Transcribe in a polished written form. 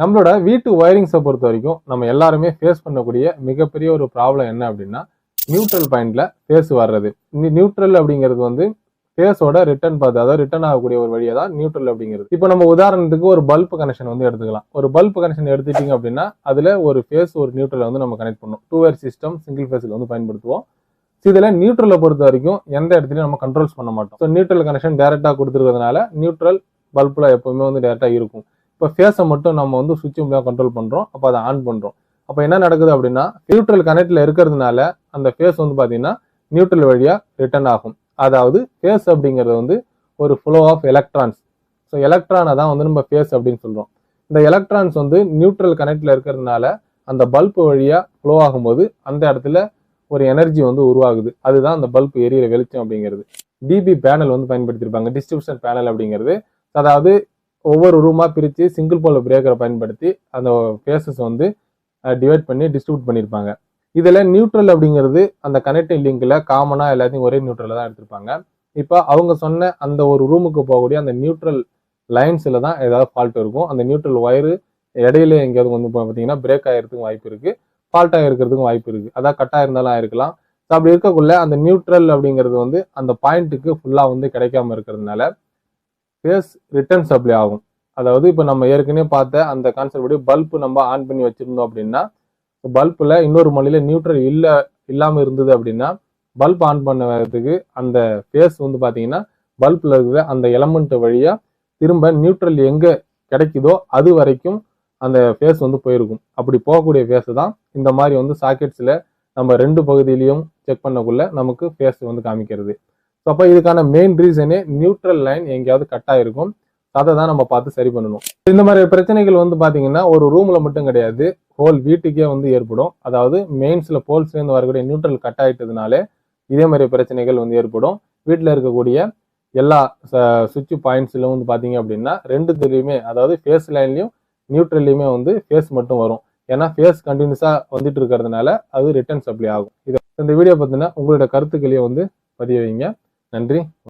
நம்மளோட வீட்டு ஒயரிங்ஸை பொறுத்த வரைக்கும் நம்ம எல்லாருமே ஃபேஸ் பண்ணக்கூடிய மிகப்பெரிய ஒரு ப்ராப்ளம் என்ன அப்படின்னா நியூட்ரல் பாயிண்ட்ல ஃபேஸ் வர்றது. இந்த நியூட்ரல் அப்படிங்கிறது வந்து ஃபேஸோட ரிட்டர்ன் பாத், அதாவது ரிட்டர்ன் ஆகக்கூடிய ஒரு வழியை தான் நியூட்ரல் அப்படிங்கிறது. இப்போ நம்ம உதாரணத்துக்கு ஒரு பல்ப் கனெக்ஷன் வந்து எடுத்துக்கலாம். ஒரு பல்ப் கனெக்ஷன் எடுத்துட்டீங்க அப்படின்னா அதுல ஒரு ஃபேஸ் ஒரு நியூட்ரலை வந்து நம்ம கனெக்ட் பண்ணணும். 2 wire சிஸ்டம் சிங்கிள் ஃபேஸ்ல வந்து பயன்படுத்துவோம். இதுல நியூட்ரலை பொறுத்த வரைக்கும் எந்த இடத்துலையும் நம்ம கண்ட்ரோல்ஸ் பண்ண மாட்டோம். ஸோ நியூட்ரல் கனெக்ஷன் டைரக்டா கொடுத்துருக்கிறதுனால நியூட்ரல் பல்ப்ல எப்பவுமே வந்து டைரக்டா இருக்கும். இப்போ ஃபேஸை மட்டும் நம்ம வந்து சுவிட்ச் மூலமா கண்ட்ரோல் பண்றோம். அப்போ அதை ஆன் பண்றோம். அப்போ என்ன நடக்குது அப்படின்னா நியூட்ரல் கனெக்ட்ல இருக்கிறதுனால அந்த ஃபேஸ் வந்து பாத்தீங்கன்னா நியூட்ரல் வழியா ரிட்டர்ன் ஆகும். அதாவது ஃபேஸ் அப்படிங்கிறது வந்து ஒரு ஃப்ளோ ஆஃப் எலக்ட்ரான்ஸ். ஸோ எலக்ட்ரானை தான் வந்து நம்ம ஃபேஸ் அப்படின்னு சொல்றோம். இந்த எலக்ட்ரான்ஸ் வந்து நியூட்ரல் கனெக்ட்ல இருக்கிறதுனால அந்த பல்ப் வழியா ஃப்ளோ ஆகும்போது அந்த இடத்துல ஒரு எனர்ஜி வந்து உருவாகுது. அதுதான் அந்த பல்ப் எரியிற வெளிச்சம் அப்படிங்கிறது. டிபி பேனல் வந்து பயன்படுத்தியிருப்பாங்க, டிஸ்ட்ரிபியூஷன் பேனல் அப்படிங்கிறது. அதாவது ஒவ்வொரு ரூமா பிரித்து சிங்கிள் போல் பிரேக்கரை பயன்படுத்தி அந்த ஃபேஸஸ் வந்து டிவைட் பண்ணி டிஸ்ட்ரிபியூட் பண்ணியிருப்பாங்க. இதில் நியூட்ரல் அப்படிங்கிறது அந்த கனெக்டிங் லிங்க்ல காமனாக எல்லாத்தையும் ஒரே நியூட்ரலில் தான் எடுத்திருப்பாங்க. இப்போ அவங்க சொன்ன அந்த ஒரு ரூமுக்கு போகக்கூடிய அந்த நியூட்ரல் லைன்ஸில் தான் ஏதாவது ஃபால்ட் இருக்கும். அந்த நியூட்ரல் ஒயரு இடையில எங்கேயாவது வந்து பார்த்தீங்கன்னா பிரேக் ஆகிறதுக்கும் வாய்ப்பு இருக்குது, ஃபால்ட் ஆகிருக்கிறதுக்கும் வாய்ப்பு இருக்குது. அதாவது கட்டாக இருந்தாலும் ஆயிருக்கலாம். ஸோ அப்படி இருக்கக்குள்ள அந்த நியூட்ரல் அப்படிங்கிறது வந்து அந்த பாயிண்ட்டுக்கு ஃபுல்லாக வந்து கிடைக்காம இருக்கிறதுனால ஃபேஸ் ரிட்டர்ன் சப்ளை ஆகும். அதாவது இப்போ நம்ம ஏற்கனவே பார்த்த அந்த கான்செப்ட் படி பல்ப் நம்ம ஆன் பண்ணி வச்சிருந்தோம் அப்படின்னா பல்பில் இன்னொரு மொழியில நியூட்ரல் இல்லாமல் இருந்தது அப்படின்னா பல்ப் ஆன் பண்ணுறதுக்கு அந்த ஃபேஸ் வந்து பார்த்தீங்கன்னா பல்பில் இருக்கிற அந்த எலமெண்ட் வழியாக திரும்ப நியூட்ரல் எங்கே கிடைக்குதோ அது வரைக்கும் அந்த ஃபேஸ் வந்து போயிருக்கும். அப்படி போகக்கூடிய ஃபேஸ் தான் இந்த மாதிரி வந்து சாக்கெட்ஸில் நம்ம 2 பகுதியிலையும் செக் பண்ணக்குள்ள நமக்கு ஃபேஸ் வந்து காமிக்கிறது. ஸோ அப்போ இதுக்கான மெயின் ரீசனே நியூட்ரல் லைன் எங்கேயாவது கட் ஆயிருக்கும். அதை தான் நம்ம பார்த்து சரி பண்ணணும். இந்த மாதிரி பிரச்சனைகள் வந்து பார்த்தீங்கன்னா ஒரு ரூம்ல மட்டும் கிடையாது, ஹோல் வீட்டுக்கே வந்து ஏற்படும். அதாவது மெயின்ஸ்ல போல்ஸ்லேருந்து வரக்கூடிய நியூட்ரல் கட் ஆயிட்டதுனாலே இதே மாதிரி பிரச்சனைகள் வந்து ஏற்படும். வீட்டில் இருக்கக்கூடிய எல்லா சுவிட்ச் பாயிண்ட்ஸ்ல வந்து பார்த்தீங்க அப்படின்னா 2 அதாவது ஃபேஸ் லைன்லையும் நியூட்ரல்லையுமே வந்து ஃபேஸ் மட்டும் வரும். ஏன்னா ஃபேஸ் கண்டினியூஸா வந்துட்டு இருக்கிறதுனால அது ரிட்டர்ன் சப்ளை ஆகும். இந்த வீடியோ பார்த்தீங்கன்னா உங்களோட கருத்துக்களையும் வந்து பதிய வைங்க. நன்றி.